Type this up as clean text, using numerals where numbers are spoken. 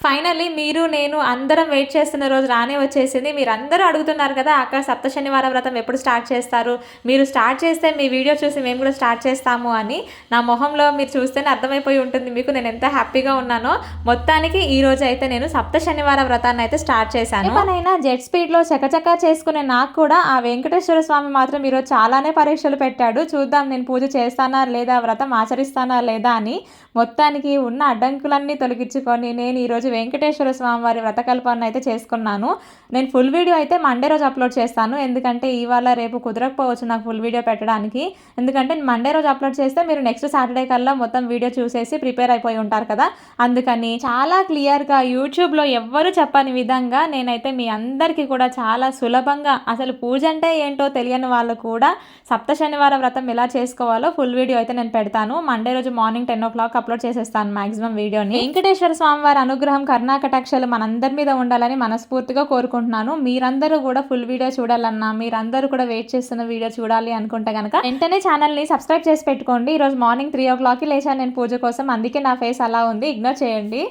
Finally మీరు, నేను అందరం వెయిట్ చేస్తున్న రోజు రానే వచ్చేసింది. మీరందరూ అడుగుతున్నారు కదా! అక్క సప్త శనివార వ్రతం ఎప్పుడు స్టార్ట్ చేస్తారు? మీరు స్టార్ట్ చేస్తే మీ వీడియో చూసి మేము కూడా స్టార్ట్ చేస్తాము అని. నా మొహంలో మీరు చూస్తేనే అర్థమైపోయి ఉంటుంది మీకు నేనెంత హ్యాపీగా ఉన్నానో. మొత్తానికి ఈ రోజైతే నేను సప్త శనివార వ్రతాన్నయితే స్టార్ట్ చేశాను. ఏ పనైనా జెట్ స్పీడ్‌లో చకచకా చేసుకునే నాకు కూడా ఆ వెంకటేశ్వర స్వామి మాత్రం ఈరోజు చాలానే పరీక్షలు పెట్టాడు. చూద్దాం నేను పూజ చేస్తానా లేదా? వ్రతం ఆచరిస్తానా లేదా? అని. మొత్తానికి ఉన్న అడ్డంకులన్నీ తొలగించుకొని నేను ఈరోజు వెంకటేశ్వర స్వామి వారి వ్రతకల్పాన్ని అయితే చేసుకున్నాను. నేను ఫుల్ వీడియో అయితే మండే రోజు అప్లోడ్ చేస్తాను. ఎందుకంటే ఇవాళ రేపు కుదరకపోవచ్చు నాకు ఫుల్ వీడియో పెట్టడానికి. ఎందుకంటే మండే రోజు అప్లోడ్ చేస్తే మీరు నెక్స్ట్ సాటర్డే కల్లా మొత్తం వీడియో చూసేసి ప్రిపేర్ అయిపోయి ఉంటారు కదా! అందుకని చాలా క్లియర్‌గా యూట్యూబ్‌లో ఎవ్వరు చెప్పని విధంగా నేనైతే మీ అందరికీ కూడా చాలా సులభంగా అసలు పూజ అంటే ఏంటో తెలియని వాళ్ళు కూడా సప్త శనివార వ్రతం ఎలా చేసుకోవాలో ఫుల్ వీడియో అయితే నేను పెడతాను. మండే రోజు మార్నింగ్ 10:00 అప్లోడ్ చేసేస్తాను మాక్సిమం వీడియోని. వెంకటేశ్వర స్వామి వారి అనుగ్రహం కరుణాకటాక్షలు మనందరి మీద ఉండాలని మనస్ఫూర్తిగా కోరుకుంటున్నాను. మీరందరూ కూడా ఫుల్ వీడియో చూడాలన్నా, మీరందరూ కూడా వెయిట్ చేస్తున్న వీడియో చూడాలి అనుకుంటే గనక వెంటనే ఛానల్‌ని సబ్స్క్రైబ్ చేసి పెట్టుకోండి. ఈరోజు మార్నింగ్ 3:00కి లేచాను నేను పూజ కోసం. అందుకే నా ఫేస్ అలా ఉంది. ఇగ్నోర్ చేయండి.